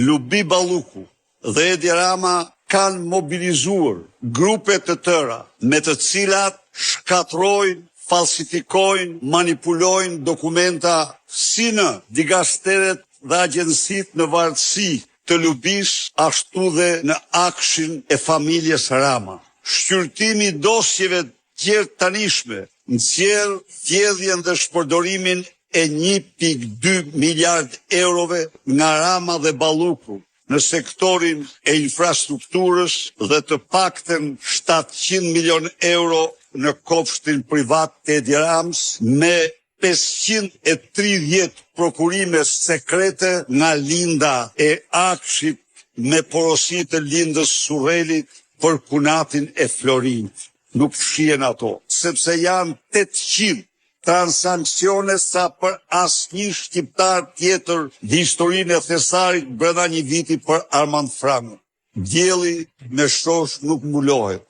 Lubi Balluku dhe Edi Rama kanë mobilizuar grupe të tëra me të cilat shkatrojnë, falsifikojnë, manipulojnë dokumenta si në digasteret dhe agjensit në varësi të Lubis, ashtu dhe në akshin e familjes Rama. Shqyrtimi i dosjeve tjerë tanishme nxjerr thjedhjen dhe shpërdorimin e 1.2 miliard eurove nga Rama dhe Balluku në sektorin e infrastrukturës dhe të paktën 700 milion euro në kopshtin privat të Edi Ramës me 530 prokurime sekrete nga linda e akshit me porosi të lindës Surrelit për punatin e Florinit. Nuk fshihen ato, sepse janë 800 transakcione sa për asnjë shqiptar tjetër në historinë e Thesarit brenda një viti për Armand Frango. Dielli me shosh nuk mbulohet.